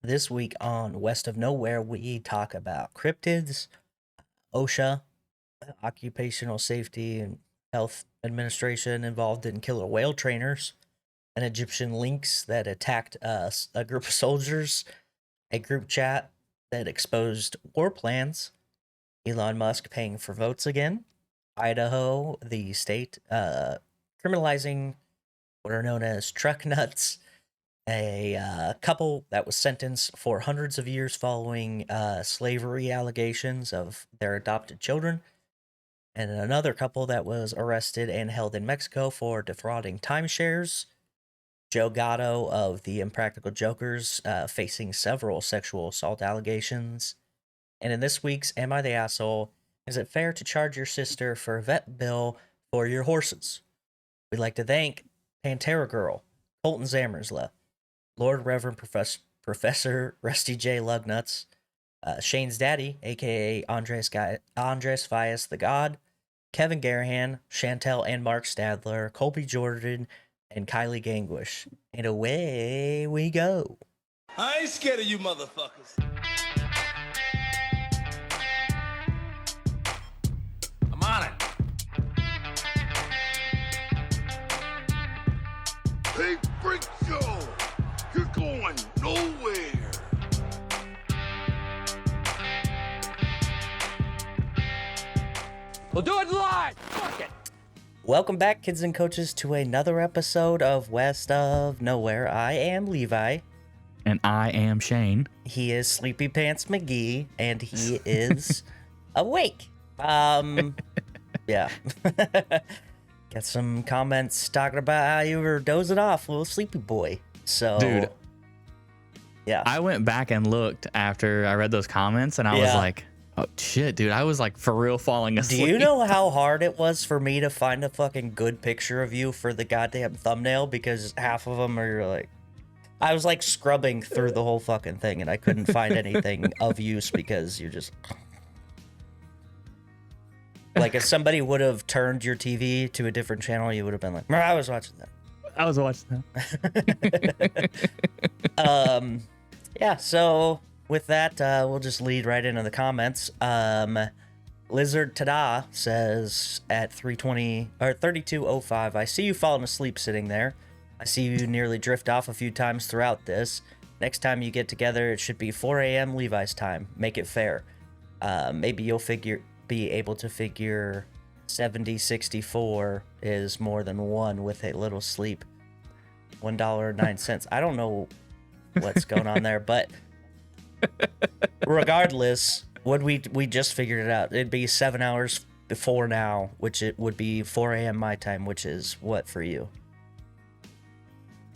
This week on West of Nowhere, we talk about cryptids, OSHA, Occupational Safety and Health Administration involved in killer whale trainers, an Egyptian lynx that attacked a group of soldiers, a group chat that exposed war plans, Elon Musk paying for votes again, Idaho, the state, criminalizing what are known as truck nuts, a couple that was sentenced for hundreds of years following slavery allegations of their adopted children, and another couple that was arrested and held in Mexico for defrauding timeshares. Joe Gatto of the Impractical Jokers facing several sexual assault allegations. And in this week's Am I the Asshole? Is it fair to charge your sister for a vet bill for your horses? We'd like to thank Pantera Girl, Colton Zamersla, Lord Reverend Professor Rusty J. Lugnuts, Shane's daddy, aka Andres Fias the God, Kevin Garahan, Chantel and Mark Stadler, Colby Jordan, and Kylie Gangwish. And away we go. I ain't scared of you motherfuckers. I'm on it. Hey, freak show! You're going nowhere! We'll do it live! Fuck it! Welcome back, kids and coaches, to another episode of West of Nowhere. I am Levi. And I am Shane. He is Sleepy Pants McGee, and he is awake. Yeah. Got some comments talking about how you were dozing off, little sleepy boy. So, Dude, yeah. I went back and looked after I read those comments, and I was like, oh, shit, dude. I was like for real falling asleep. Do you know how hard it was for me to find a fucking good picture of you for the goddamn thumbnail? Because half of them are like, I was like scrubbing through the whole fucking thing, and I couldn't find anything of use because you're just... Like, if somebody would have turned your TV to a different channel, you would have been like, I was watching that. I was watching that. Yeah, so with that, we'll just lead right into the comments. Lizard Tada says at 3:20 or 32:05, I see you falling asleep sitting there. I see you nearly drift off a few times throughout this. Next time you get together, it should be 4 a.m. Levi's time. Make it fair. Maybe you'll be able to figure 70.64 is more than 1 with a little sleep. $1.09. I don't know what's going on there, but regardless, we just figured it out. It'd be 7 hours before now, which it would be 4 a.m. my time, which is what for you?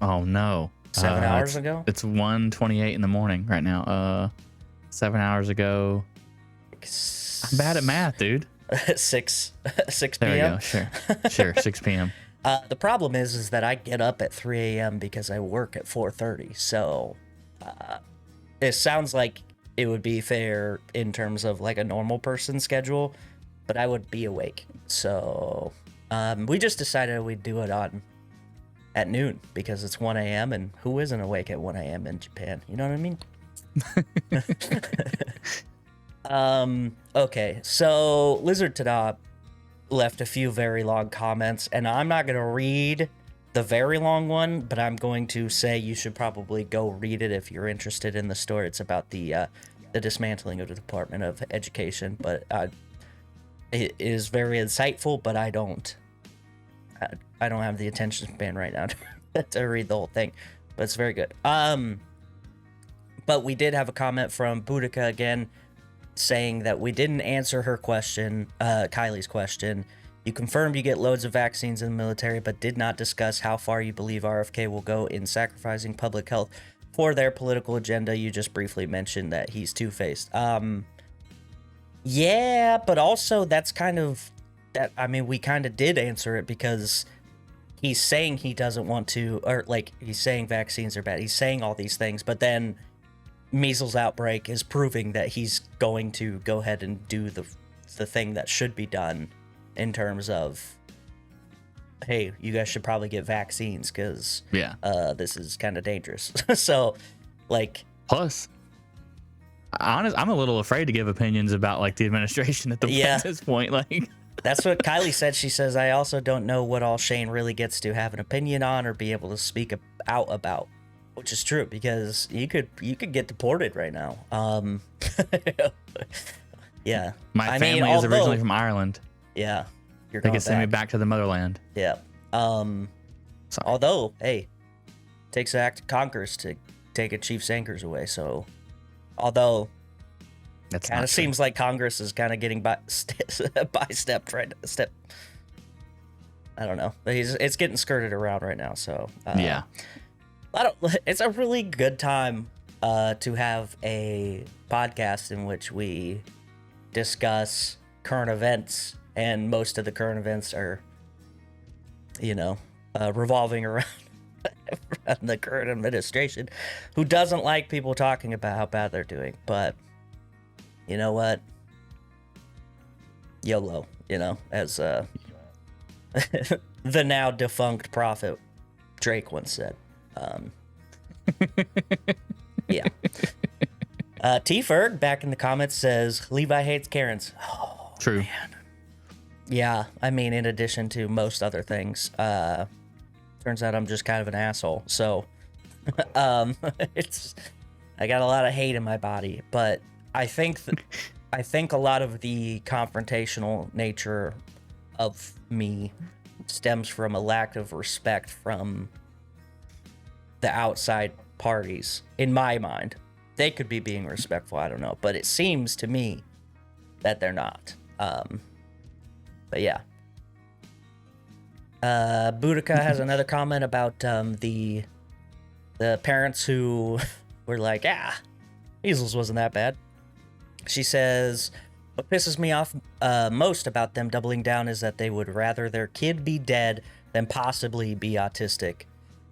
Oh, no. 7 hours ago? It's 1:28 in the morning right now. 7 hours ago. I'm bad at math, dude. 6 p.m. There we go. Sure. 6 p.m. The problem is that I get up at 3 a.m. because I work at 4:30. So it sounds like it would be fair in terms of like a normal person's schedule, but I would be awake. So we just decided we'd do it at noon because it's 1 a.m. and who isn't awake at 1 a.m. in Japan? You know what I mean? Okay, so Lizard Tada left a few very long comments, and I'm not going to read the very long one, but I'm going to say you should probably go read it if you're interested in the story. It's about the dismantling of the Department of Education, but it is very insightful, but I don't have the attention span right now to read the whole thing, but it's very good. But we did have a comment from Boudica again, saying that we didn't answer her question, Kylie's question. You confirmed you get loads of vaccines in the military, but did not discuss how far you believe RFK will go in sacrificing public health for their political agenda. You just briefly mentioned that he's two-faced. Yeah, but also that's kind of... we kind of did answer it because he's saying he doesn't want to, or like he's saying vaccines are bad. He's saying all these things, but then measles outbreak is proving that he's going to go ahead and do the thing that should be done in terms of, hey, you guys should probably get vaccines because this is kind of dangerous. So, like, Plus, I'm a little afraid to give opinions about like the administration at this point. Like, that's what Kylie said. She says, I also don't know what all Shane really gets to have an opinion on or be able to speak out about, which is true because you could get deported right now. Yeah. My family is originally from Ireland. Yeah. They can send me back to the motherland. Yeah. Although, hey, takes an act of Congress to take a chief's anchors away. So, although that kind of seems like Congress is kind of getting by step. I don't know, but it's getting skirted around right now. So yeah, it's a really good time to have a podcast in which we discuss current events, and most of the current events are, revolving around the current administration, who doesn't like people talking about how bad they're doing. But you know what? YOLO, as the now defunct prophet Drake once said. Yeah. T Ferg back in the comments says Levi hates Karens. Oh, true. Man. Yeah, I mean, in addition to most other things, turns out I'm just kind of an asshole. So, I got a lot of hate in my body, but I think a lot of the confrontational nature of me stems from a lack of respect from the outside parties. In my mind, they could be being respectful. I don't know, but it seems to me that they're not. But yeah. Boudica has another comment about the parents who were like, measles wasn't that bad. She says, what pisses me off most about them doubling down is that they would rather their kid be dead than possibly be autistic.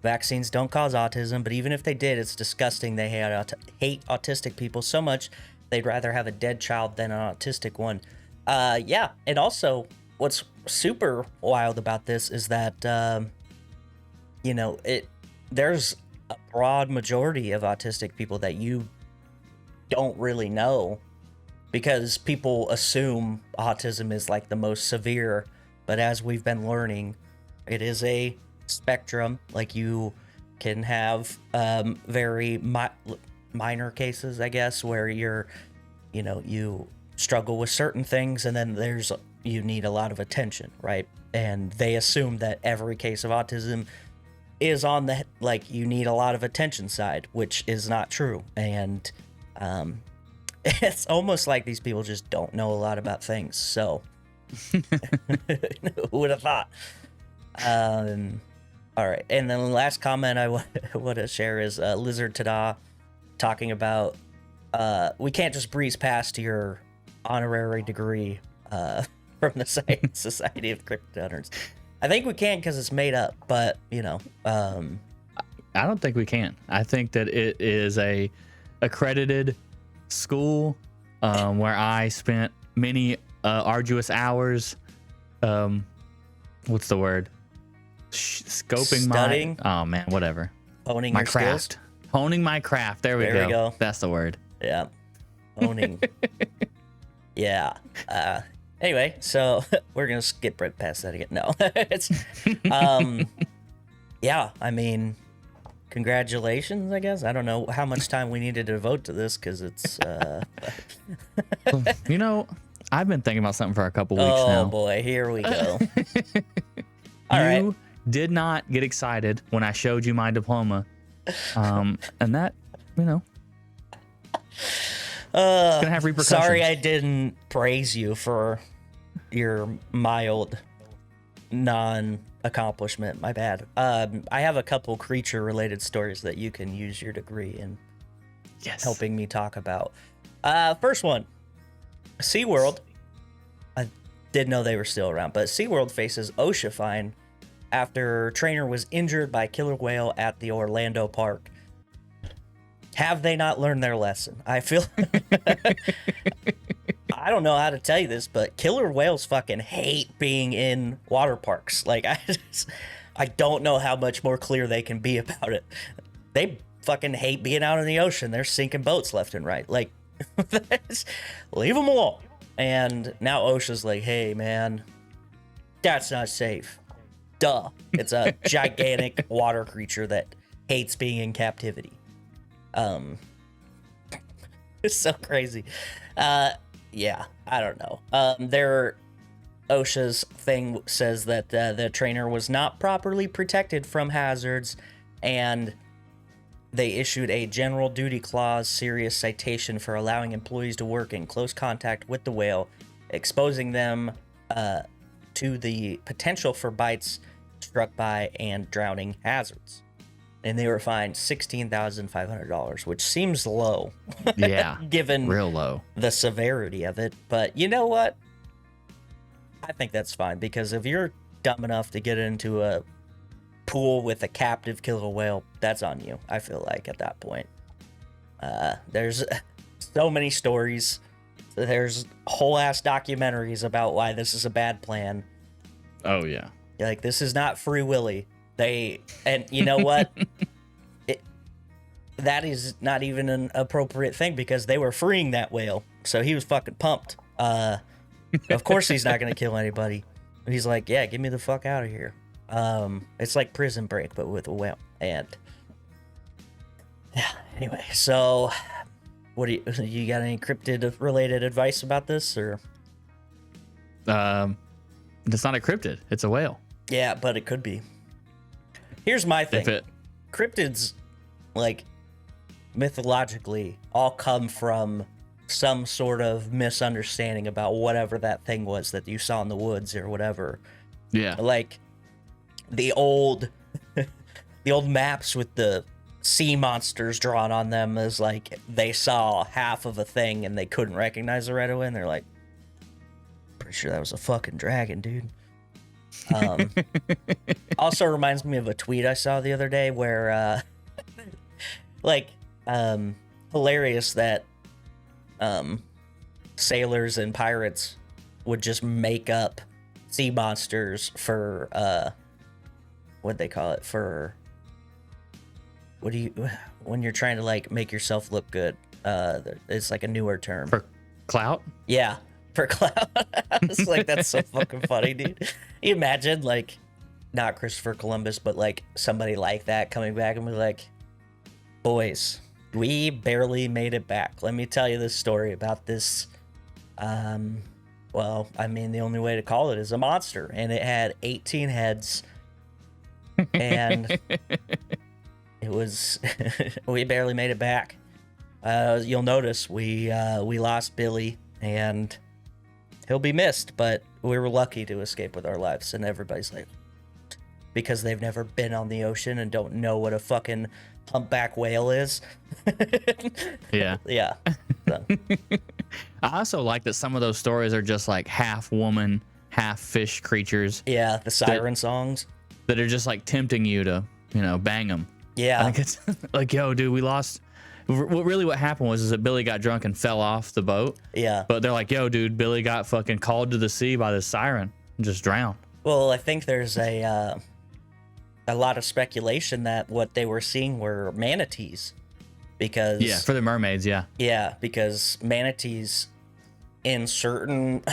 Vaccines don't cause autism, but even if they did, it's disgusting. They hate autistic people so much they'd rather have a dead child than an autistic one. Yeah, and also what's super wild about this is that, there's a broad majority of autistic people that you don't really know, because people assume autism is like the most severe, but as we've been learning, it is a spectrum. Like, you can have very minor cases, I guess, where you struggle with certain things, and then you need a lot of attention, right? And they assume that every case of autism is on the you need a lot of attention side, which is not true. And it's almost like these people just don't know a lot about things. So who would have thought? All right, and then the last comment I want to share is Lizard Tada talking about we can't just breeze past your honorary degree from the Society of Cryptid Hunters. I think we can because it's made up, but I don't think we can. I think that it is a accredited school where I spent many arduous hours. What's the word? Scoping Studying? Whatever. Honing my your craft. skills? Honing my craft. There we go. That's the word. Yeah. Honing. Yeah. Anyway, so we're gonna skip right past that again. No, it's yeah. I mean, congratulations. I guess I don't know how much time we needed to devote to this because it's. I've been thinking about something for a couple weeks now. Oh boy, here we go. You did not get excited when I showed you my diploma, and that, it's gonna have repercussions. Sorry, I didn't praise you for your mild non-accomplishment. My bad. I have a couple creature-related stories that you can use your degree in helping me talk about. First one, SeaWorld. I didn't know they were still around, but SeaWorld faces OSHA fine after trainer was injured by killer whale at the Orlando park. Have they not learned their lesson? I feel I don't know how to tell you this, but killer whales fucking hate being in water parks. Like, I don't know how much more clear they can be about it. They fucking hate being out in the ocean. They're sinking boats left and right. Like, leave them alone. And now OSHA's like, hey, man, that's not safe. Duh. It's a gigantic water creature that hates being in captivity. It's so crazy. Yeah, I don't know. OSHA's thing says that the trainer was not properly protected from hazards, and they issued a general duty clause serious citation for allowing employees to work in close contact with the whale, exposing them to the potential for bites, struck by, and drowning hazards. And they were fined $16,500, which seems low. Yeah, given real low the severity of it. But you know what? I think that's fine, because if you're dumb enough to get into a pool with a captive killer whale, that's on you, I feel like, at that point. There's so many stories. There's whole ass documentaries about why this is a bad plan. Oh yeah, like, this is not Free Willy. And you know what? That is not even an appropriate thing, because they were freeing that whale, so he was fucking pumped. Of course he's not gonna kill anybody. He's like, yeah, get me the fuck out of here. It's like Prison Break, but with a whale. And yeah, anyway, so what do you got any cryptid related advice about this, or? It's not a cryptid, it's a whale. Yeah, but it could be. Here's my thing. Cryptids, like, mythologically, all come from some sort of misunderstanding about whatever that thing was that you saw in the woods or whatever. Yeah. Like, the old maps with the sea monsters drawn on them is like, they saw half of a thing and they couldn't recognize it right away, and they're like, pretty sure that was a fucking dragon, dude. Also reminds me of a tweet I saw the other day where hilarious that sailors and pirates would just make up sea monsters for what'd they call it, for when you're trying to like make yourself look good, it's like a newer term for clout. Yeah, for clout. I was like, that's so fucking funny, dude. You imagine, like, not Christopher Columbus, but like somebody like that coming back and be like, boys, we barely made it back. Let me tell you this story about this. Well, I mean, the only way to call it is a monster, and it had 18 heads, and it was we barely made it back. You'll notice we lost Billy, and he'll be missed, but we were lucky to escape with our lives. And everybody's like, because they've never been on the ocean and don't know what a fucking humpback whale is. Yeah. Yeah. So. I also like that some of those stories are just like half woman, half fish creatures. Yeah, the siren songs. That are just like tempting you to, bang them. Yeah. I think it's like, yo, dude, we lost. What happened was that Billy got drunk and fell off the boat. Yeah. But they're like, yo, dude, Billy got fucking called to the sea by the siren and just drowned. Well, I think there's a lot of speculation that what they were seeing were manatees, because for the mermaids, yeah, because manatees in certain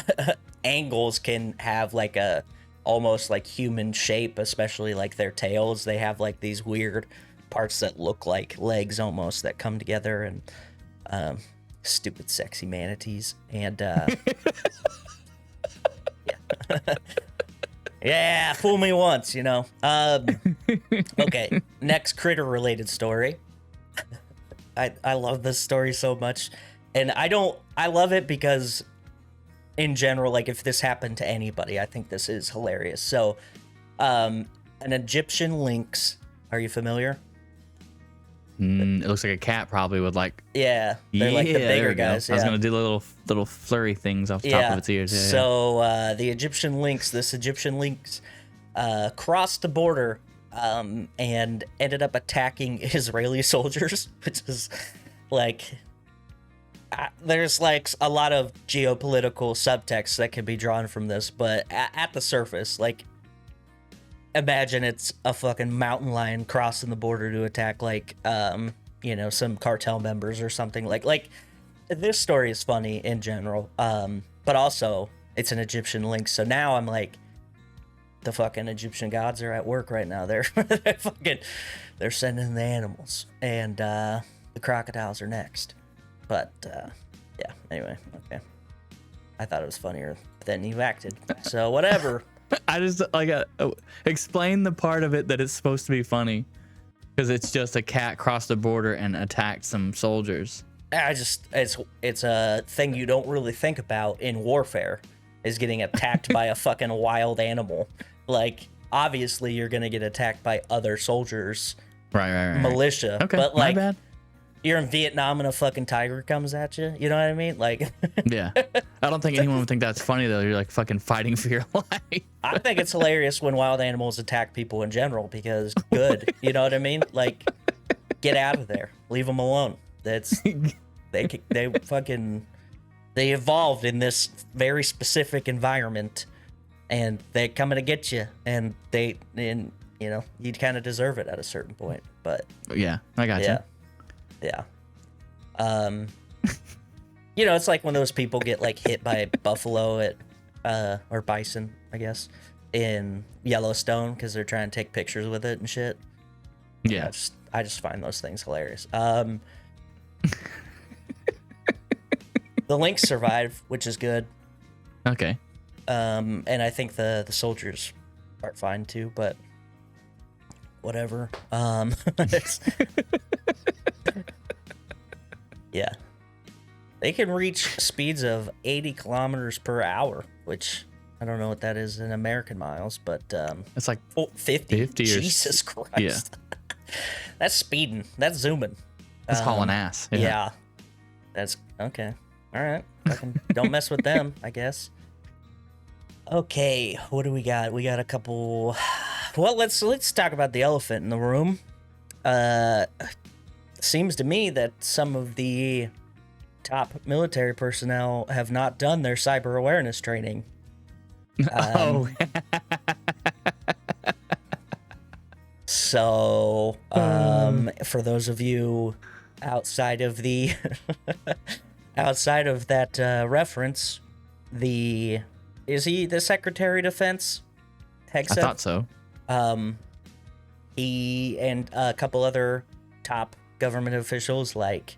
angles can have like a almost like human shape, especially like their tails. They have like these weird parts that look like legs almost that come together, and stupid sexy manatees. And yeah, fool me once, Okay, next critter related story. I love this story so much, and I love it because in general, like, if this happened to anybody, I think this is hilarious. So an Egyptian lynx, are you familiar? It looks like a cat, probably, with like... Yeah, they're like the bigger guys. I was going to do little flurry things off the top of its ears. Yeah, so the Egyptian lynx, crossed the border and ended up attacking Israeli soldiers, which is like... there's like a lot of geopolitical subtext that can be drawn from this, but at the surface, like, imagine it's a fucking mountain lion crossing the border to attack like some cartel members or something. Like this story is funny in general, but also it's an Egyptian lynx. So now I'm like, the fucking Egyptian gods are at work right now. They're sending the animals, and the crocodiles are next. But yeah, anyway, okay. I thought it was funnier than you acted, so whatever. I just explain the part of it that it's supposed to be funny, because it's just a cat crossed the border and attacked some soldiers. It's a thing you don't really think about in warfare, is getting attacked by a fucking wild animal. Like, obviously you're gonna get attacked by other soldiers, right. militia. Okay, but like, my bad. You're in Vietnam and a fucking tiger comes at you. You know what I mean? Like, yeah. I don't think anyone would think that's funny though. You're like fucking fighting for your life. I think it's hilarious when wild animals attack people in general, because good. You know what I mean? Like, get out of there. Leave them alone. That's they evolved in this very specific environment, and they're coming to get you, and you kind of deserve it at a certain point. But yeah, I got you. Yeah. It's like when those people get like hit by a buffalo or bison, I guess, in Yellowstone, because they're trying to take pictures with it and shit. Yeah. I just find those things hilarious. The Lynx survive, which is good. Okay. And I think the soldiers are fine too, but whatever. Yeah. They can reach speeds of 80 kilometers per hour, which I don't know what that is in American miles, but it's like 50. Jesus Christ. Yeah. That's speeding. That's zooming. That's hauling ass. Yeah. That's okay. All right. Don't mess with them, I guess. Okay, what do we got? We got a couple. Well, let's talk about the elephant in the room. Seems to me that some of the top military personnel have not done their cyber awareness training. So, for those of you outside of the outside of that reference, is he the Secretary of Defense? Hegseth? I thought so. He and a couple other top government officials like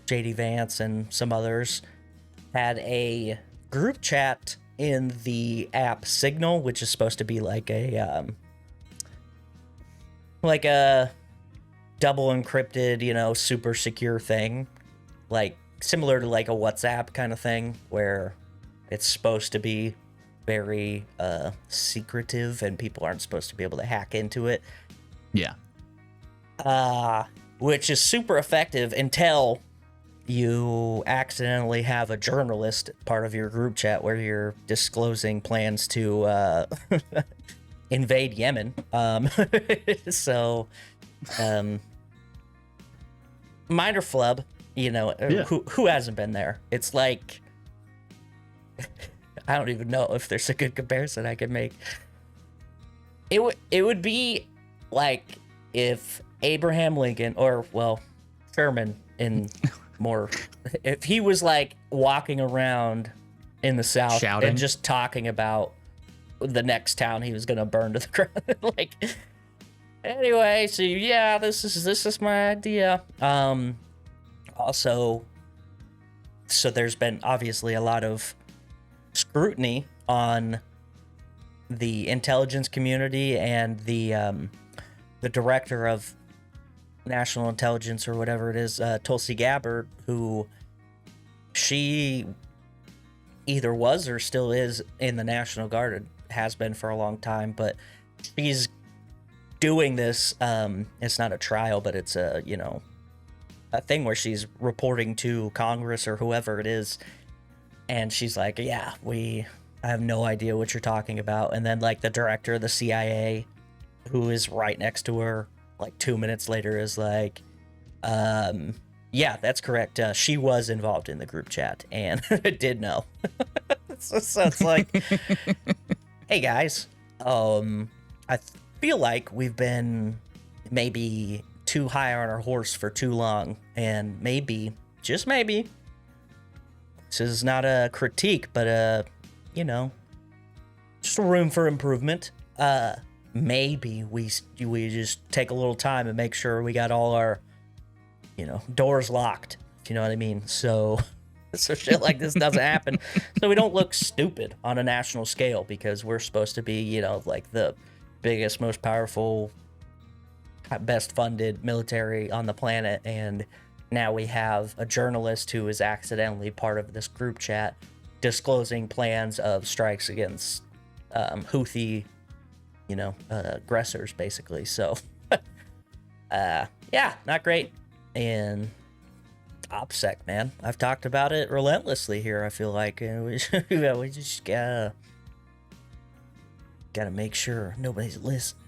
JD Vance and some others had a group chat in the app Signal, which is supposed to be like a double encrypted, super secure thing, like similar to like a WhatsApp kind of thing, where it's supposed to be very secretive and people aren't supposed to be able to hack into it. Yeah. Which is super effective until you accidentally have a journalist part of your group chat where you're disclosing plans to invade Yemen. So, minor flub, who hasn't been there? It's like, I don't even know if there's a good comparison I can make. It would be like if Abraham Lincoln, or Sherman in more, if he was like walking around in the South shouting and just talking about the next town he was gonna burn to the ground. Like, anyway, so yeah, this is my idea. Also, so there's been obviously a lot of scrutiny on the intelligence community and the director of national intelligence, or whatever it is, Tulsi Gabbard, who she either was or still is in the National Guard, has been for a long time, but she's doing this, it's not a trial, but it's a thing where she's reporting to Congress or whoever it is, and she's like, yeah, I have no idea what you're talking about. And then like the director of the CIA, who is right next to her, like 2 minutes later, is like, yeah, that's correct. She was involved in the group chat and did know. so it's like, hey guys, I feel like we've been maybe too high on our horse for too long, and maybe, just maybe, this is not a critique, but just a room for improvement. Maybe we just take a little time and make sure we got all our, doors locked, if you know what I mean. So shit like this doesn't happen, so we don't look stupid on a national scale, because we're supposed to be, like the biggest, most powerful, best funded military on the planet, and now we have a journalist who is accidentally part of this group chat disclosing plans of strikes against Houthi, aggressors, basically. So yeah, not great. And OPSEC, man, I've talked about it relentlessly here, I feel like, and we just gotta make sure nobody's listening.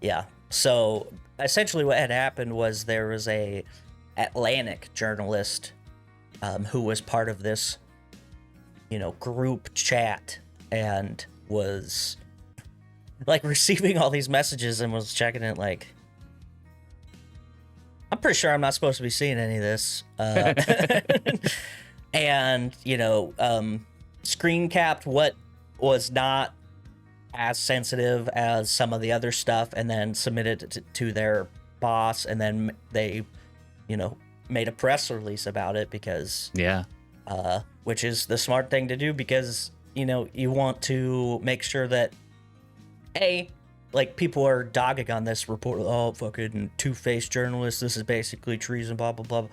Yeah, so essentially what had happened was there was a Atlantic journalist who was part of this group chat, and was like receiving all these messages and was checking it like, I'm pretty sure I'm not supposed to be seeing any of this. And, screen capped what was not as sensitive as some of the other stuff, and then submitted it to their boss, and then they, made a press release about it, because which is the smart thing to do, because you want to make sure that like people are dogging on this report, oh, fucking two-faced journalists, this is basically treason, blah blah blah.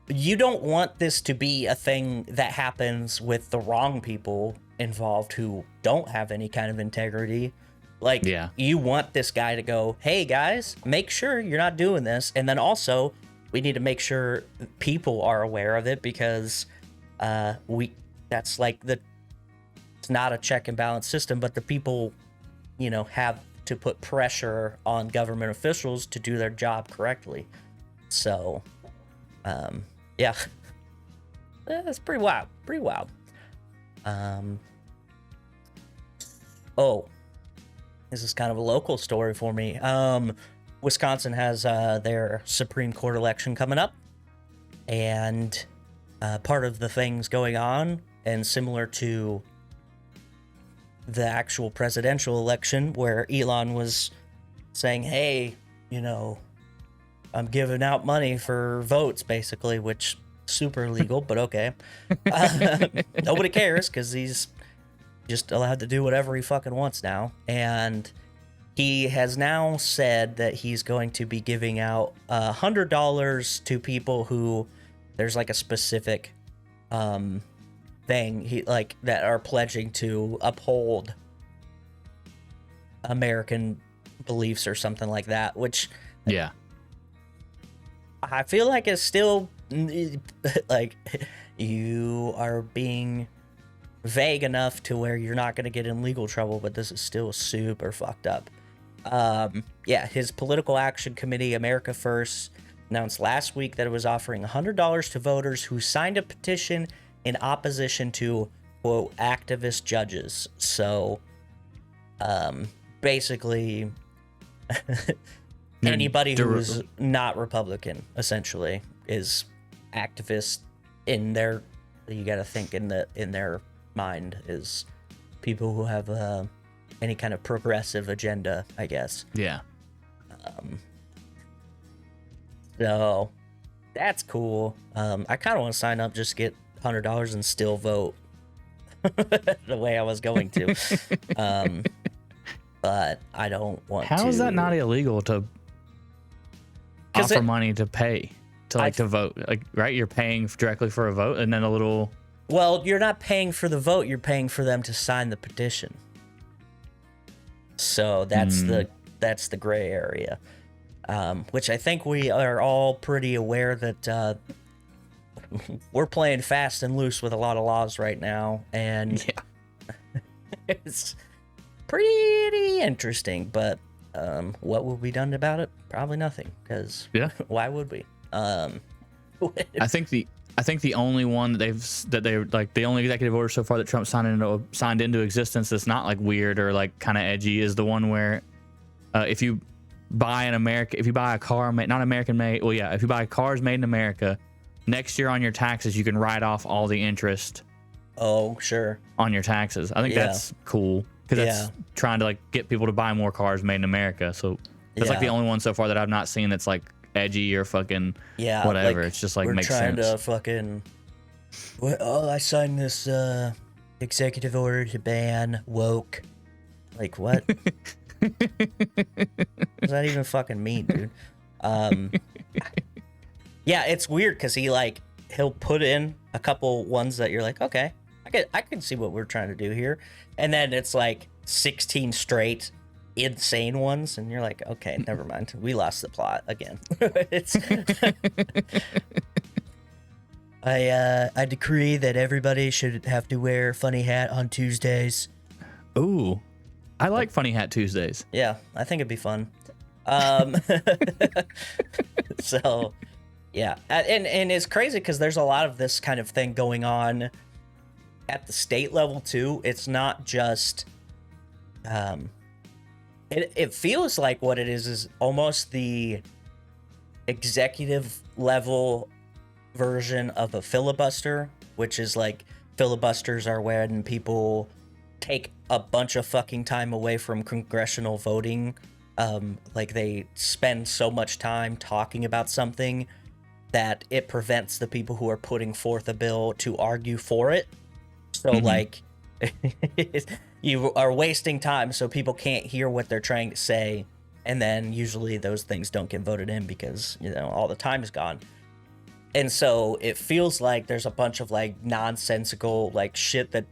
You don't want this to be a thing that happens with the wrong people involved who don't have any kind of integrity. Like, you want this guy to go, hey guys, make sure you're not doing this, and then also we need to make sure people are aware of it, because that's like it's not a check and balance system, but the people have to put pressure on government officials to do their job correctly. So yeah, that's pretty wild. Oh, this is kind of a local story for me. Wisconsin has their Supreme Court election coming up, and part of the things going on, and similar to the actual presidential election, where Elon was saying, hey, I'm giving out money for votes, basically, which super illegal, but okay. Nobody cares, because he's just allowed to do whatever he fucking wants now. And he has now said that he's going to be giving out $100 to people who there's like a specific thing that are pledging to uphold American beliefs or something like that, which I feel like is still like, you are being vague enough to where you're not going to get in legal trouble, but this is still super fucked up. His political action committee, America First, announced last week that it was offering $100 to voters who signed a petition in opposition to, quote, activist judges. So basically anybody who's not Republican, essentially, is activist in their, you got to think in their mind, is people who have any kind of progressive agenda, I guess. So that's cool. I kind of want to sign up, just get $100 and still vote the way I was going to. But I don't want to. How is that not illegal to offer money to pay to vote? Like, right? You're paying directly for a vote, and then a little. Well, you're not paying for the vote. You're paying for them to sign the petition. So that's the gray area, which I think we are all pretty aware that we're playing fast and loose with a lot of laws right now, and it's pretty interesting. But what will be done about it? Probably nothing, because why would we? I think the only one the only executive order so far that Trump signed into existence that's not like weird or like kind of edgy is the one where if you buy a car made, not American made, well, yeah, if you buy cars made in America, next year on your taxes, you can write off all the interest. Oh, sure. On your taxes. I think that's cool because that's trying to like get people to buy more cars made in America. So that's like the only one so far that I've not seen that's like edgy or fucking whatever. Like, it's just like we're makes trying sense. to fucking. Oh, I signed this executive order to ban woke. Like what? What does that even fucking mean, dude? Yeah, it's weird because he'll put in a couple ones that you're like, okay, I can see what we're trying to do here, and then it's like 16 straight insane ones, and you're like, okay, never mind, we lost the plot again. It's I decree that everybody should have to wear funny hat on Tuesdays. Ooh, I like Funny Hat Tuesdays. Yeah, I think it'd be fun. So, yeah, and it's crazy because there's a lot of this kind of thing going on at the state level too. It's not just, it feels like what it is almost the executive level version of a filibuster, which is like filibusters are when people take a bunch of fucking time away from congressional voting. Like they spend so much time talking about something that it prevents the people who are putting forth a bill to argue for it. So like you are wasting time so people can't hear what they're trying to say, and then usually those things don't get voted in because, you know, all the time is gone. And so it feels like there's a bunch of like nonsensical like shit that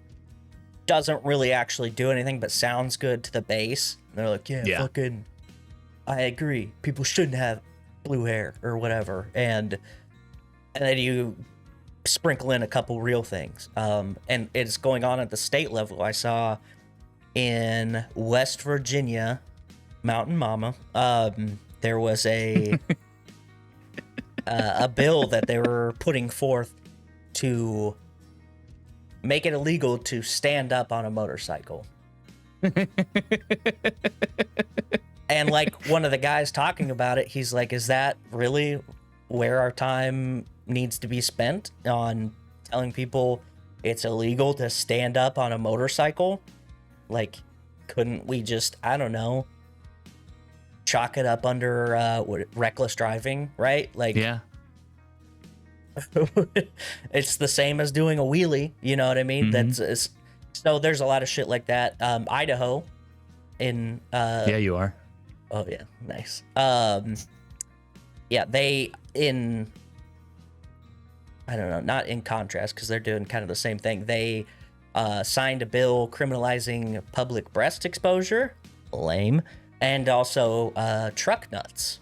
doesn't really actually do anything but sounds good to the base. And they're like, yeah, fucking, I agree. People shouldn't have blue hair or whatever. And then you sprinkle in a couple real things. And it's going on at the state level. I saw in West Virginia, Mountain Mama, there was a bill that they were putting forth to make it illegal to stand up on a motorcycle. And like one of the guys talking about it, he's like, is that really where our time needs to be spent, on telling people it's illegal to stand up on a motorcycle? Like, couldn't we just, I don't know, chalk it up under reckless driving, right? Like, yeah. It's the same as doing a wheelie, you know what I mean? That's so there's a lot of shit like that. Idaho in yeah, you are. Oh yeah, nice. Yeah, they in, I don't know, not in contrast because they're doing kind of the same thing. They signed a bill criminalizing public breast exposure, lame, and also truck nuts.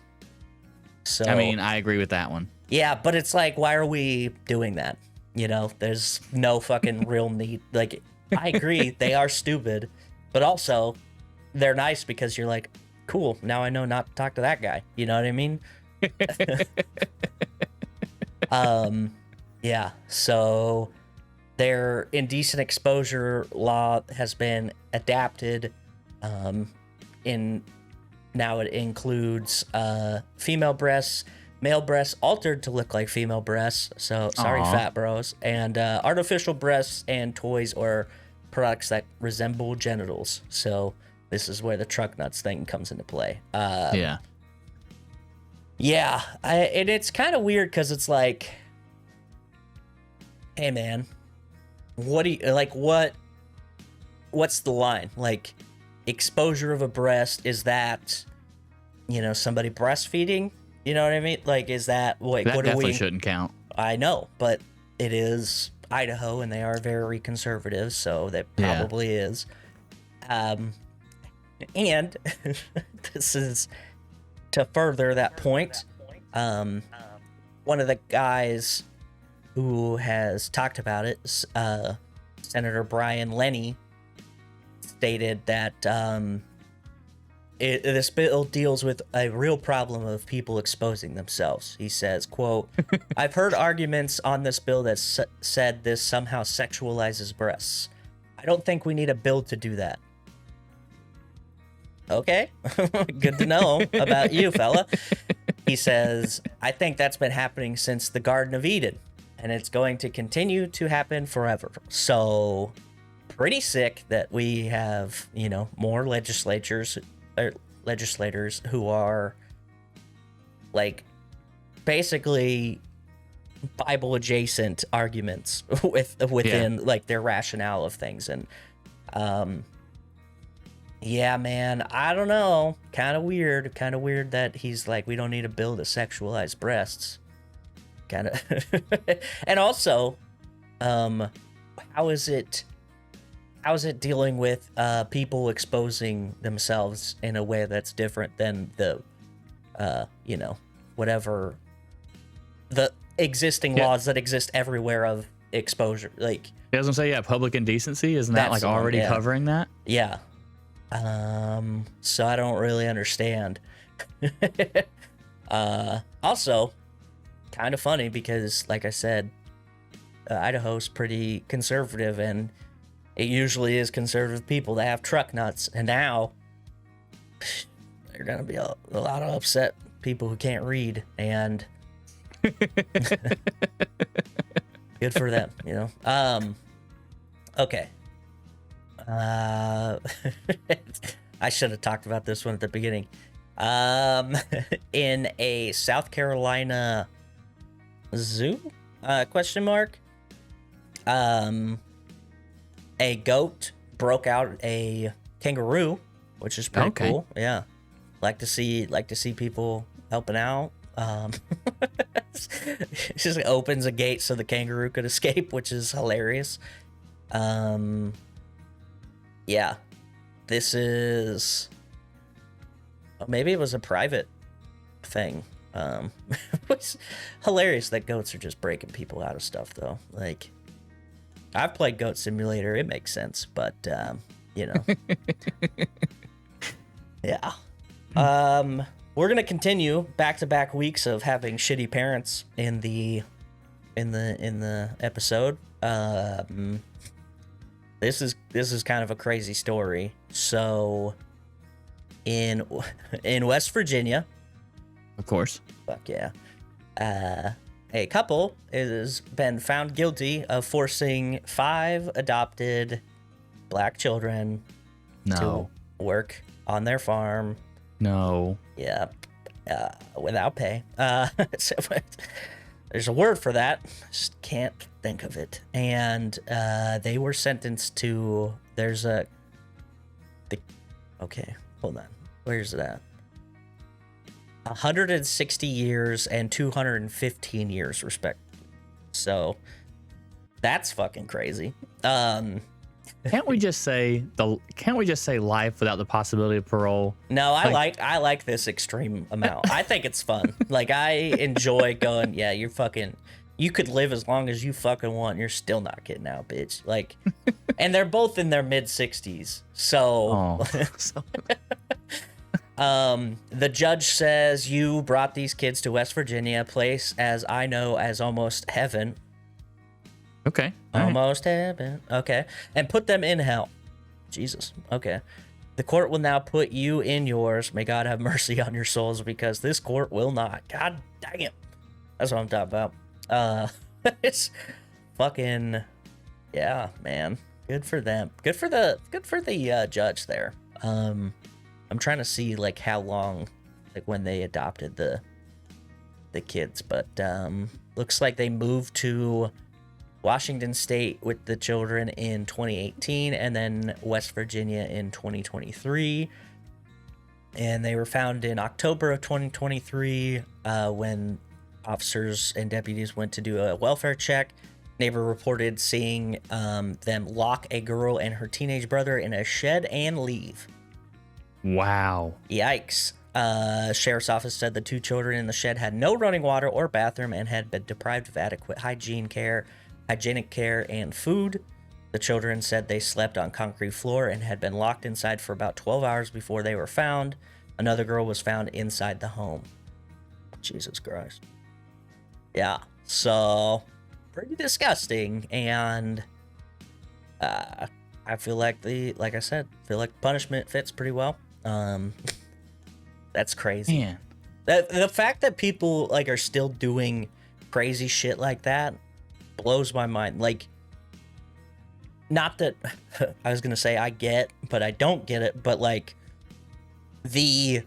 So I mean, I agree with that one. Yeah, but it's like, why are we doing that? You know, there's no fucking real need. Like, I agree, they are stupid, but also they're nice because you're like, cool, now I know not to talk to that guy. You know what I mean? Yeah, so their indecent exposure law has been adapted, in now it includes female breasts, male breasts altered to look like female breasts, so sorry, fat bros, and artificial breasts and toys or products that resemble genitals. So this is where the truck nuts thing comes into play. And it's kind of weird because it's like, hey man, what do you like? What's the line? Like, exposure of a breast, is that, you know, somebody breastfeeding? You know what I mean? Like, is that like, that what do we? Definitely shouldn't count. I know, but it is Idaho, and they are very conservative, so that probably is. And this is to further that point. One of the guys who has talked about it, Senator Brian Lenny, stated that this bill deals with a real problem of people exposing themselves. He says, quote, I've heard arguments on this bill that said this somehow sexualizes breasts. I don't think we need a bill to do that. Okay, good to know about you, fella. He says, I think that's been happening since the Garden of Eden, and it's going to continue to happen forever. So, pretty sick that we have, more legislators who are like basically Bible adjacent arguments within like their rationale of things. And yeah, man, I don't know. Kind of weird that he's like, we don't need to build a sexualized breasts. Kind of. And also, how is it dealing with people exposing themselves in a way that's different than the whatever the existing laws that exist everywhere of exposure? Like, I was gonna say, public indecency, isn't that like already covering that? Yeah. So I don't really understand. Also, kind of funny because, like I said, Idaho's pretty conservative, and it usually is conservative people that have truck nuts. And now there are gonna be a lot of upset people who can't read, and good for them, Okay. I should have talked about this one at the beginning. In a South Carolina zoo, question mark, a goat broke out a kangaroo, which is pretty cool. Yeah. Like to see people helping out. It just opens a gate so the kangaroo could escape, which is hilarious. Yeah, this is, maybe it was a private thing. It's hilarious that goats are just breaking people out of stuff, though. Like, I've played Goat Simulator. It makes sense, but, yeah. We're going to continue back-to-back weeks of having shitty parents in the episode. This is kind of a crazy story. So, in West Virginia, of course, fuck yeah, a couple has been found guilty of forcing 5 adopted black children to work on their farm. No. Yeah, without pay. There's a word for that. Just can't think of it. And they were sentenced to. Okay, hold on. Where's it at? 160 years and 215 years, respectively. So that's fucking crazy. Can't we just say life without the possibility of parole? No, I like this extreme amount. I think it's fun. Like, I enjoy going, yeah, you could live as long as you fucking want. You're still not getting out, bitch. Like, and they're both in their mid-60s. So, the judge says, you brought these kids to West Virginia, a place as I know as almost heaven. Okay. Almost heaven. Okay. And put them in hell. Jesus. Okay. The court will now put you in yours. May God have mercy on your souls, because this court will not. God dang it. That's what I'm talking about. It's fucking, yeah, man. Good for them. Good for the judge there. I'm trying to see like how long, like when they adopted the kids, but looks like they moved to Washington State with the children in 2018, and then West Virginia in 2023. And they were found in October of 2023 when officers and deputies went to do a welfare check. Neighbor reported seeing them lock a girl and her teenage brother in a shed and leave. Wow. Yikes. Sheriff's office said the 2 children in the shed had no running water or bathroom and had been deprived of adequate hygienic care and food. The children said they slept on concrete floor and had been locked inside for about 12 hours before they were found. Another girl was found inside the home. Jesus Christ. Yeah, so pretty disgusting, and I feel like punishment fits pretty well. That's crazy. Man. The fact that people like are still doing crazy shit like that blows my mind. Like, not that I was gonna say I get, but I don't get it. But like the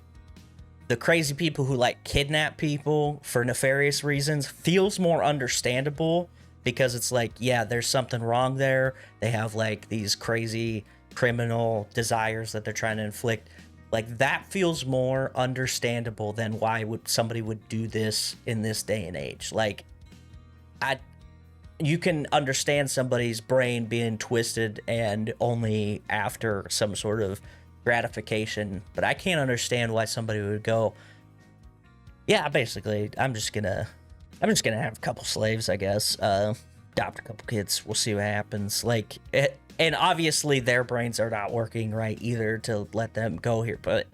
crazy people who like kidnap people for nefarious reasons feels more understandable, because it's like, yeah, there's something wrong there. They have like these crazy criminal desires that they're trying to inflict. Like, that feels more understandable than why somebody would do this in this day and age. Like, you can understand somebody's brain being twisted and only after some sort of gratification, but I can't understand why somebody would go, yeah, basically, I'm just gonna have a couple slaves, I guess, adopt a couple kids, we'll see what happens. Like, and obviously their brains are not working right either to let them go here, but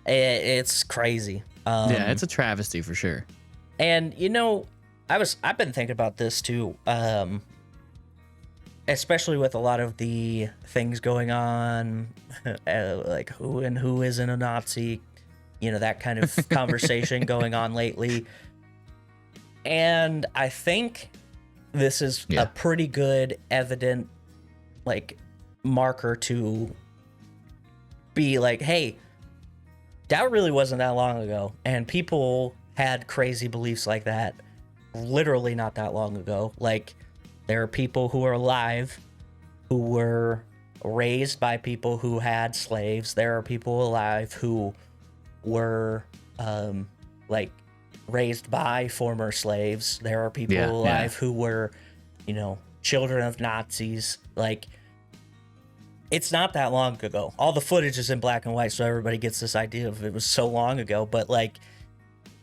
it's crazy. Yeah, it's a travesty for sure. And you know, I've been thinking about this too, especially with a lot of the things going on, like who isn't a Nazi, you know, that kind of conversation going on lately. And I think this is a pretty good, evident, like, marker to be like, hey, that really wasn't that long ago, and people had crazy beliefs like that literally not that long ago. Like, there are people who are alive who were raised by people who had slaves. There are people alive who were like raised by former slaves. There are people alive who were, you know, children of Nazis. Like, it's not that long ago. All the footage is in black and white, so everybody gets this idea of it was so long ago. But like,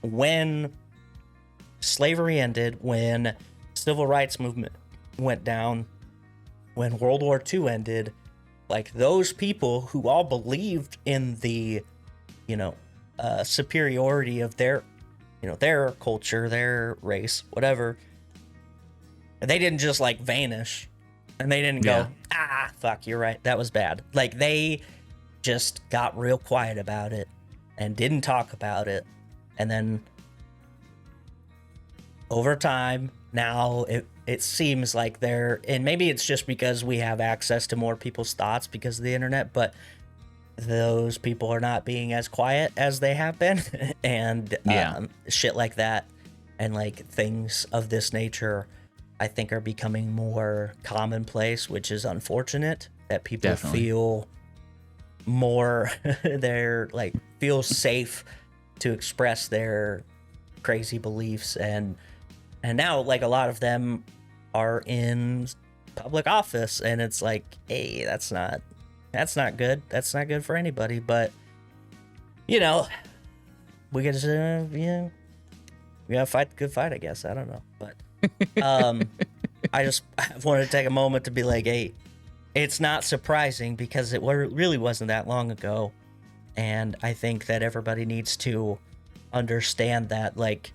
when slavery ended, when civil rights movement went down, when World War II ended, like, those people who all believed in the, you know, superiority of their, you know, their culture, their race, whatever, they didn't just like vanish, and they didn't go, fuck, you're right, that was bad. Like, they just got real quiet about it and didn't talk about it. And then over time, now it seems like they're, and maybe it's just because we have access to more people's thoughts because of the internet, but those people are not being as quiet as they have been. And shit like that, and like things of this nature, I think, are becoming more commonplace, which is unfortunate, that people feel more they're like, feel safe to express their crazy beliefs. And now, like, a lot of them are in public office, and it's like, hey, that's not good. That's not good for anybody. But, you know, we gotta, we gotta fight the good fight, I guess. I don't know. But I wanted to take a moment to be like, hey, it's not surprising, because it really wasn't that long ago. And I think that everybody needs to understand that, like,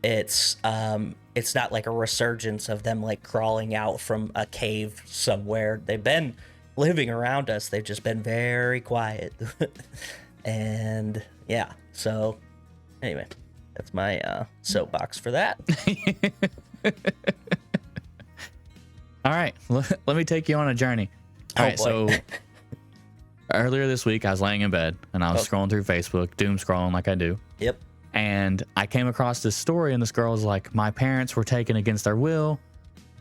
it's not like a resurgence of them like crawling out from a cave somewhere. They've been living around us. They've just been very quiet. And yeah, so anyway, that's my soapbox for that. All right, let me take you on a journey. All right, so earlier this week I was laying in bed and I was scrolling through Facebook, doom scrolling like I do. Yep. And I came across this story, and this girl was like, my parents were taken against their will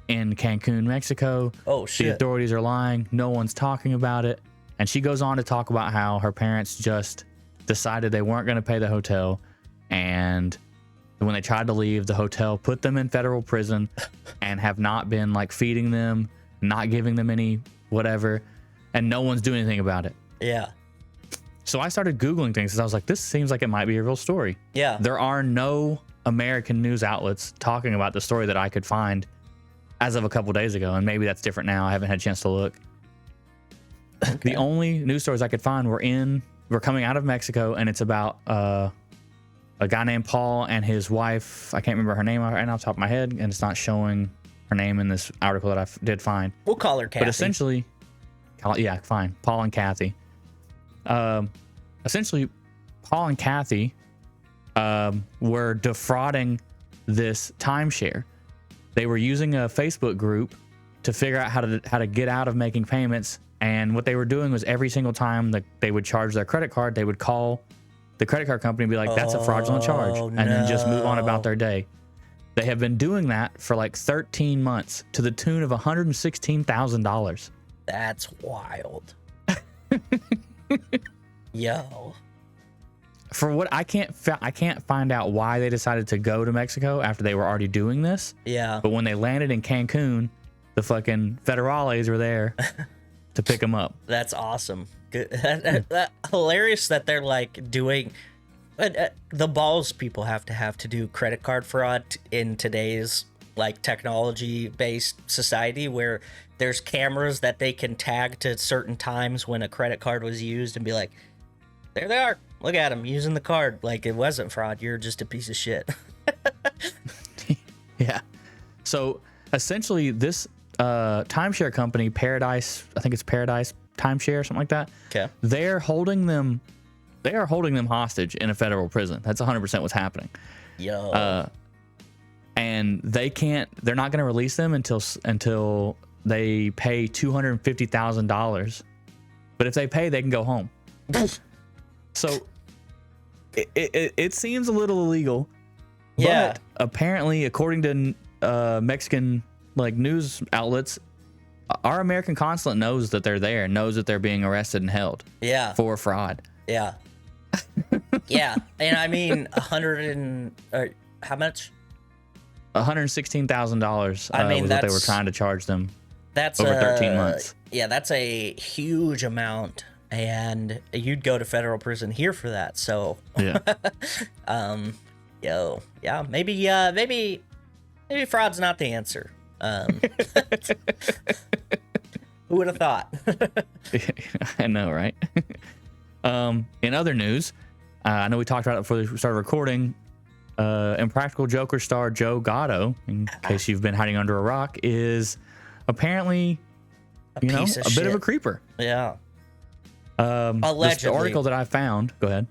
in Cancun, Mexico. Oh, shit. The authorities are lying. No one's talking about it. And she goes on to talk about how her parents just decided they weren't going to pay the hotel. And when they tried to leave, the hotel put them in federal prison and have not been like feeding them, not giving them any whatever. And no one's doing anything about it. Yeah. So I started Googling things because I was like, this seems like it might be a real story. Yeah. There are no American news outlets talking about the story that I could find as of a couple days ago. And maybe that's different now. I haven't had a chance to look. Okay. The only news stories I could find were coming out of Mexico, and it's about a guy named Paul and his wife. I can't remember her name right off the top of my head, and it's not showing her name in this article that I did find. We'll call her Kathy. But essentially, Yeah, fine. Paul and Kathy. Essentially, Paul and Kathy were defrauding this timeshare. They were using a Facebook group to figure out how to get out of making payments. And what they were doing was every single time that they would charge their credit card, they would call the credit card company and be like, that's a fraudulent charge. And then just move on about their day. They have been doing that for like 13 months to the tune of $116,000. That's wild. Yo. For what I can't find out why they decided to go to Mexico after they were already doing this. Yeah. But when they landed in Cancun, the fucking federales were there to pick them up. That's awesome. Good. That hilarious that they're like doing. The balls people have to do credit card fraud in today's like technology-based society where there's cameras that they can tag to certain times when a credit card was used and be like, there they are. Look at them using the card. Like it wasn't fraud. You're just a piece of shit. Yeah. So essentially this timeshare company, Paradise, I think it's Paradise Timeshare, something like that. Okay. They are holding them hostage in a federal prison. That's 100% what's happening. Yo. And they're not going to release them until they pay $250,000. But if they pay, they can go home. So it seems a little illegal. Yeah. But apparently, according to Mexican like news outlets, our American consulate knows that they're there, knows that they're being arrested and held. Yeah. For fraud. Yeah. Yeah. And I mean, how much? $116,000. I mean, was what they were trying to charge them. That's over 13 months. Yeah, that's a huge amount, and you'd go to federal prison here for that. So, Yeah. Yeah, maybe fraud's not the answer. Who would have thought? I know, right? In other news, I know we talked about it before we started recording. Impractical Joker star Joe Gatto, in case you've been hiding under a rock, is apparently a bit of a creeper. Yeah. Allegedly. The article that I found. Go ahead.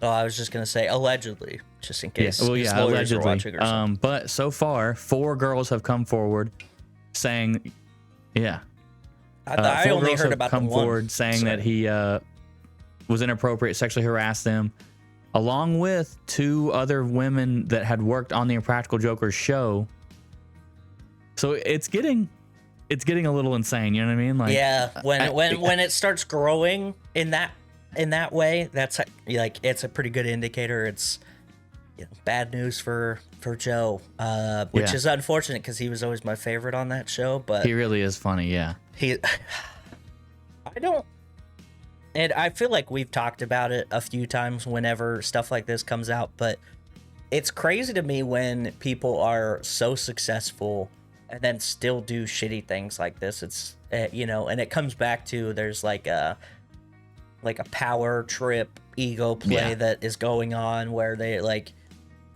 Oh, I was just gonna say allegedly, just in case. Yeah, well, yeah, allegedly. Or something. But so far, 4 girls have come forward saying, yeah. I only heard about come the one. forward saying that he was inappropriate, sexually harassed them, along with 2 other women that had worked on the Impractical Jokers show. So it's getting a little insane. You know what I mean? Like, yeah, when it starts growing in that way, that's like it's a pretty good indicator. It's bad news for Joe, which is unfortunate because he was always my favorite on that show. But he really is funny. Yeah, and I feel like we've talked about it a few times whenever stuff like this comes out, but it's crazy to me when people are so successful and then still do shitty things like this. It's and it comes back to there's like a power trip ego play that is going on where they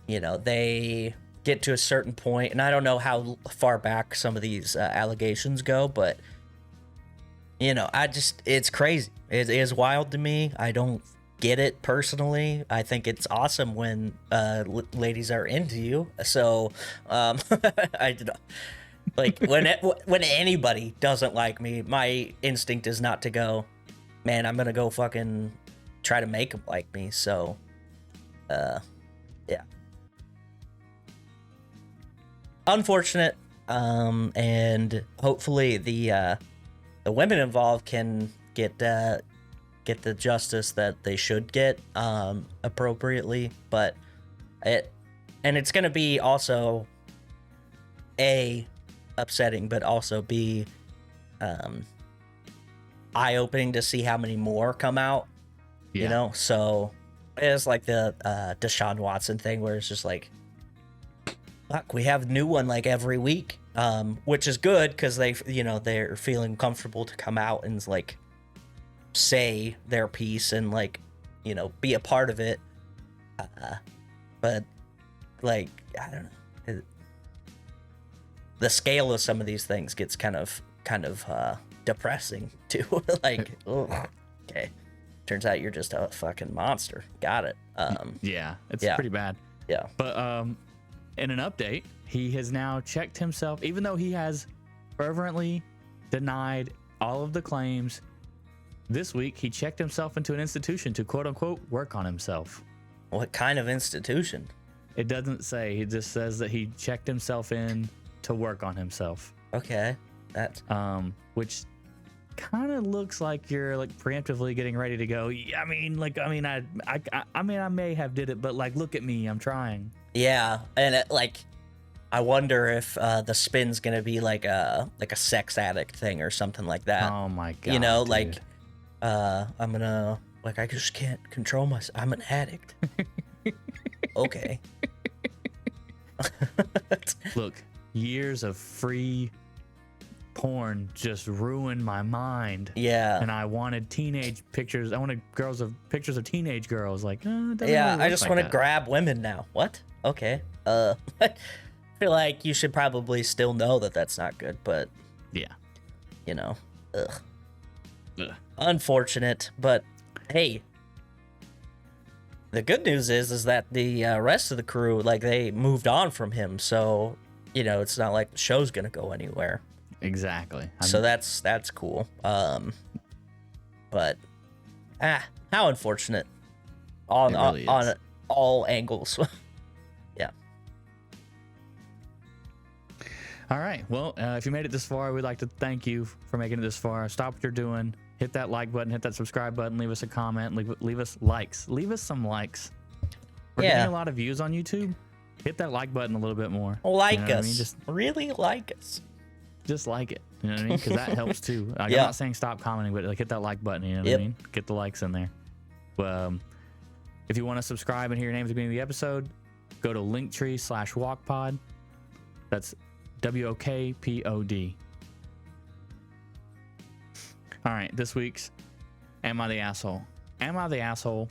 they get to a certain point, and I don't know how far back some of these allegations go, but it's crazy. It is wild to me. I don't get it personally. I think it's awesome when ladies are into you. So I like when anybody doesn't like me, my instinct is not to go, man, I'm gonna go fucking try to make them like me. So yeah, unfortunate. And hopefully the women involved can get the justice that they should get appropriately. But it's gonna be also upsetting, but also be eye-opening to see how many more come out. So it's like the Deshaun Watson thing where it's just like, fuck, we have a new one like every week, which is good because they're feeling comfortable to come out and like say their piece and like be a part of it, but like I don't know, the scale of some of these things gets kind of depressing too. Like, ugh, okay. Turns out you're just a fucking monster. Got it. Yeah, it's Yeah. pretty bad. Yeah. But in an update, he has now checked himself, even though he has fervently denied all of the claims. This week, he checked himself into an institution to quote unquote work on himself. What kind of institution? It doesn't say. He just says that he checked himself in to work on himself. Okay. That's Which kind of looks like you're like preemptively getting ready to go. Yeah, I mean, I may have did it, but like, look at me, I'm trying. yeah, and I wonder if the spin's gonna be like a sex addict thing or something like that. Oh my god. You know, dude. like I'm gonna I just can't control myself. I'm an addict. Okay. Look, years of free porn just ruined my mind. Yeah. And I wanted teenage pictures. I wanted pictures of teenage girls. Like, it doesn't Yeah, really I work just like want to that. grab women now. What? Okay. I feel like you should probably still know that that's not good, but Yeah. you know, ugh. Ugh. Unfortunate, but hey, the good news is that the rest of the crew, like, they moved on from him, so you know it's not like the show's gonna go anywhere. Exactly. So that's cool. But how unfortunate on It really is. on all angles. Yeah. All right. Well, if you made it this far, we'd like to thank you for making it this far. Stop what you're doing. Hit that like button. Hit that subscribe button. Leave us a comment. Leave us likes. Leave us some likes. We're Yeah. getting a lot of views on YouTube. Hit that like button a little bit more. Like You know what I us. mean? Just Really like us. like it. You know what I mean? Because that helps too. Like, Yeah. I'm not saying stop commenting, but like hit that like button. You know what Yep. I mean? Get the likes in there. If you want to subscribe and hear your name at the beginning of the episode, go to Linktr.ee/wokpod. That's WOKPOD. All right, this week's Am I the Asshole? Am I the asshole?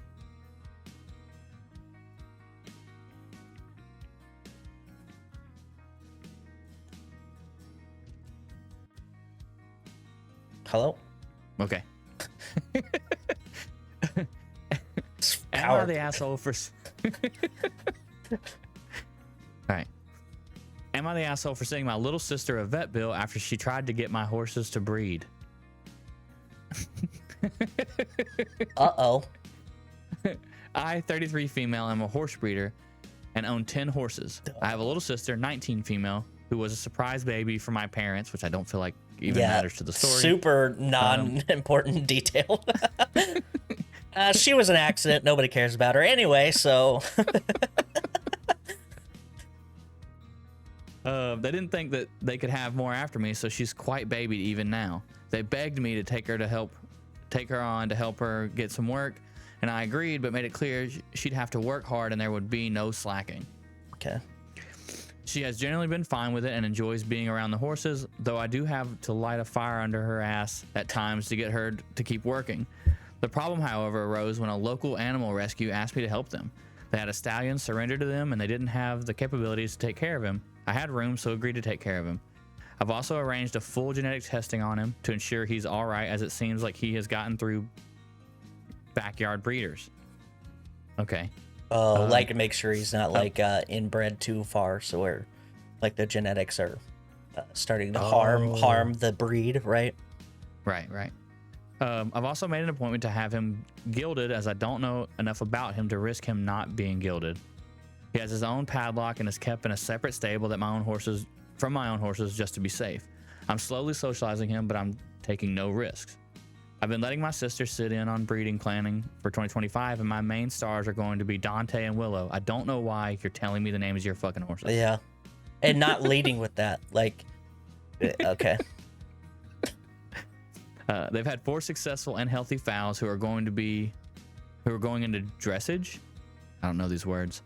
Hello? Okay. Am I Power. the asshole for? All right. Am I the asshole for sending my little sister a vet bill after she tried to get my horses to breed? Uh-oh. I, 33 female, am a horse breeder and own 10 horses. I have a little sister, 19 female, who was a surprise baby for my parents, which I don't feel like even matters to the story. Super non-important detail. She was an accident. Nobody cares about her anyway, so... They didn't think that they could have more after me, so she's quite babied even now. They begged me to take her on to help her get some work, and I agreed, but made it clear she'd have to work hard and there would be no slacking. Okay. She has generally been fine with it and enjoys being around the horses, though I do have to light a fire under her ass at times to get her to keep working. The problem, however, arose when a local animal rescue asked me to help them. They had a stallion surrender to them and they didn't have the capabilities to take care of him. I had room, so agreed to take care of him. I've also arranged a full genetic testing on him to ensure he's all right, as it seems like he has gotten through backyard breeders. Okay. Oh, like to make sure he's not inbred too far, so where like the genetics are starting to harm the breed, right? Right. I've also made an appointment to have him gilded, as I don't know enough about him to risk him not being gilded. He has his own padlock and is kept in a separate stable from my own horses just to be safe. I'm slowly socializing him, but I'm taking no risks. I've been letting my sister sit in on breeding planning for 2025, and my main stars are going to be Dante and Willow. I don't know why you're telling me the names of your fucking horses. Yeah. And not leading with that. Like, okay. They've had 4 successful and healthy foals who are going into dressage. I don't know these words.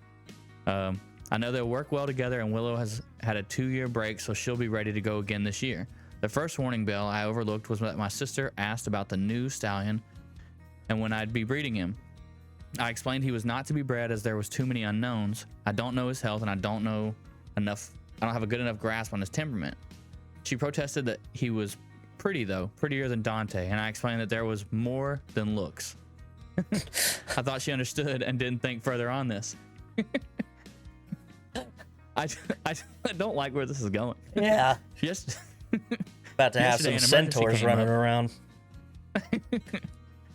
I know they'll work well together, and Willow has had a 2-year break, so she'll be ready to go again this year. The first warning bell I overlooked was that my sister asked about the new stallion and when I'd be breeding him. I explained he was not to be bred as there was too many unknowns. I don't know his health, and I don't have a good enough grasp on his temperament. She protested that he was pretty though, prettier than Dante, and I explained that there was more than looks. I thought she understood and didn't think further on this. I don't like where this is going. Yeah. Just About to have yesterday some an emergency centaurs came running up. around.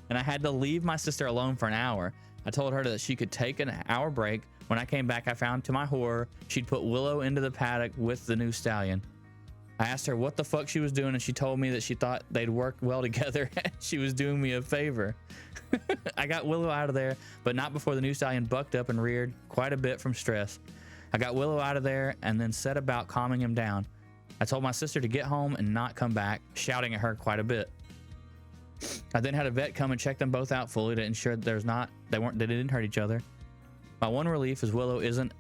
And I had to leave my sister alone for an hour. I told her that she could take an hour break. When I came back, I found to my horror, she'd put Willow into the paddock with the new stallion. I asked her what the fuck she was doing, and she told me that she thought they'd work well together. She was doing me a favor. I got Willow out of there, but not before the new stallion bucked up and reared quite a bit from stress. I got Willow out of there and then set about calming him down. I told my sister to get home and not come back, shouting at her quite a bit. I then had a vet come and check them both out fully to ensure that they didn't hurt each other. My one relief is Willow isn't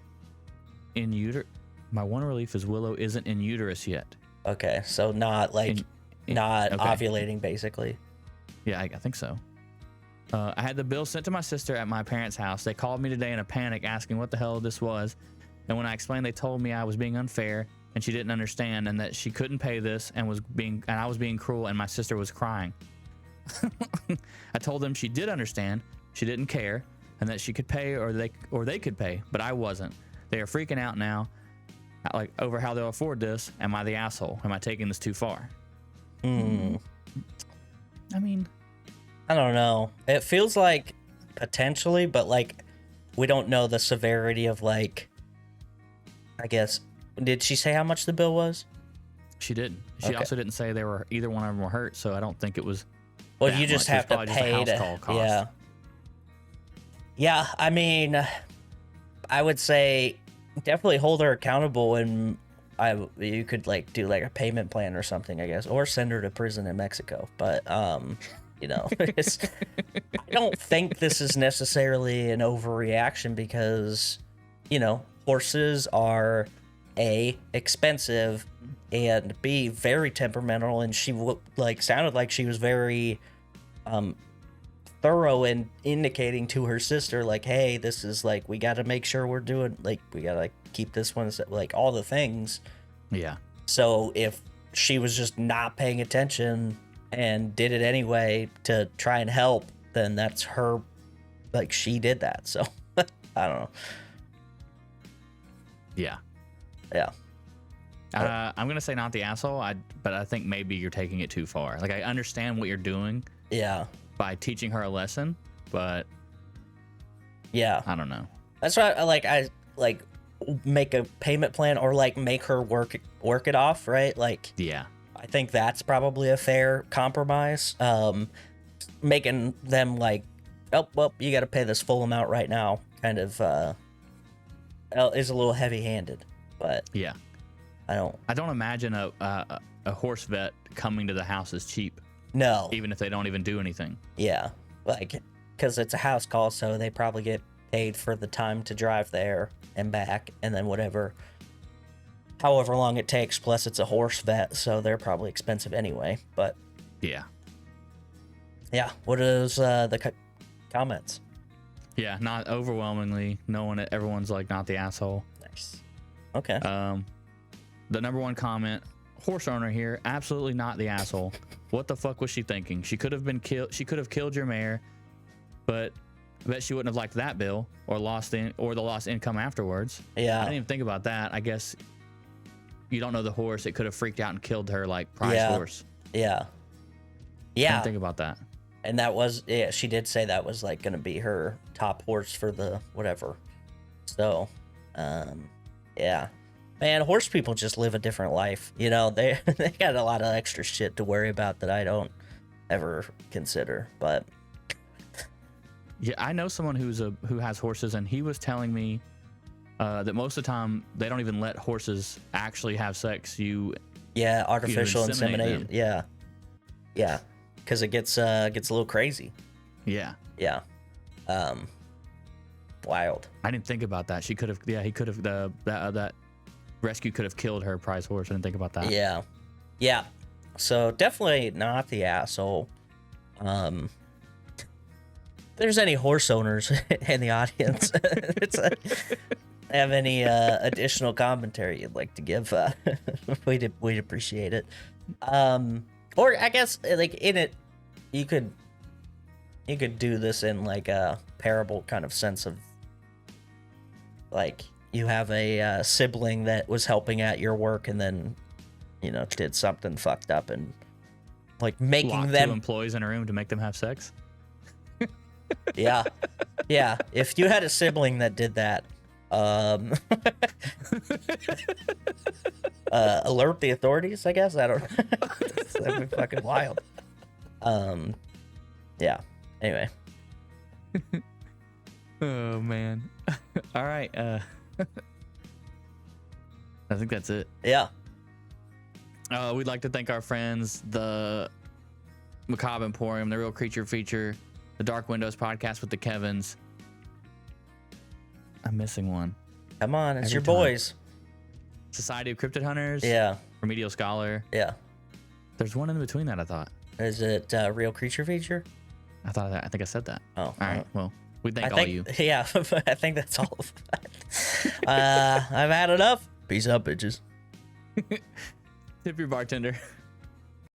in uterus. My one relief is Willow isn't in uterus yet. Okay, so not like not okay. ovulating, basically. Yeah, I think so. I had the bill sent to my sister at my parents' house. They called me today in a panic asking what the hell this was. And when I explained, they told me I was being unfair and she didn't understand and that she couldn't pay this and I was being cruel and my sister was crying. I told them she did understand, she didn't care, and that she could pay or they could pay, but I wasn't. They are freaking out now, like over how they'll afford this. Am I the asshole? Am I taking this too far? I mean, I don't know. It feels like potentially, but like we don't know the severity of like. I guess. Did she say how much the bill was? she didn't. She Okay. also didn't say either one of them were hurt, so I don't think it was. Well, that you just much. have to It was probably pay just a to. house call cost. Yeah. Yeah, I mean, I would say definitely hold her accountable, and you could like do like a payment plan or something, I guess, or send her to prison in Mexico. But you know, I don't think this is necessarily an overreaction because, you know, horses are A, expensive, and B, very temperamental, and she sounded like she was very thorough in indicating to her sister, like, hey, this is like, we got to make sure we're doing, like, we got to keep this one, like, all the things. Yeah. So if she was just not paying attention and did it anyway to try and help, then that's her, like, she did that. So I don't know. Yeah. Yeah. I'm gonna say not the asshole. But I think maybe you're taking it too far. Like, I understand what you're doing Yeah. by teaching her a lesson, but Yeah. I don't know. That's why I make a payment plan or like make her work it off, right? Like, Yeah. I think that's probably a fair compromise. Making them like, oh, well, you got to pay this full amount right now, kind of is a little heavy-handed. But Yeah. I don't imagine a horse vet coming to the house is cheap, know. even if they don't even do anything. Yeah, like, because it's a house call, so they probably get paid for the time to drive there and back, and then however long it takes, plus it's a horse vet, so they're probably expensive anyway. But Yeah. yeah, what is the comments? Yeah. Not overwhelmingly. Everyone's like not the asshole. Nice. Okay. The number one comment, horse owner here, absolutely not the asshole. What the fuck was she thinking? She could have been killed. She could have killed your mare, but I bet she wouldn't have liked that bill or the lost income afterwards. Yeah. I didn't even think about that. I guess you don't know the horse. It could have freaked out and killed her like prize horse. Yeah. I Yeah. didn't think about that. And that was, yeah, she did say that was like going to be her top horse for the whatever. So, yeah. Man, horse people just live a different life. You know, they got a lot of extra shit to worry about that I don't ever consider. But Yeah, I know someone who has horses, and he was telling me that most of the time they don't even let horses actually have sex. yeah, artificial inseminate insemination. Yeah. Because it gets a little crazy. Yeah. Yeah. Wild. I didn't think about that. He could have. That rescue could have killed her prize horse. I didn't think about that. Yeah. Yeah. So definitely not the asshole. If there's any horse owners in the audience, have any additional commentary you'd like to give, we'd appreciate it. Or I guess like in it, you could do this in like a parable kind of sense of like you have a sibling that was helping at your work and then did something fucked up and like making Lock them 2 employees in a room to make them have sex. yeah. If you had a sibling that did that, alert the authorities, I guess. I don't that'd be fucking wild. Yeah. Anyway. Oh man. All right. I think that's it. Yeah. We'd like to thank our friends, the Macabre Emporium, the Real Creature Feature, the Dark Windows podcast with the Kevins. I'm missing one. Come on, it's Every your time. boys. Society of Cryptid Hunters. Yeah. Remedial Scholar. Yeah. There's one in between that, I thought. Is it Real Creature Feature? I think I said that. Oh. All right. Well, we thank I all think, you. Yeah, I think that's all of that. I've had enough. Peace out, bitches. Tip your bartender.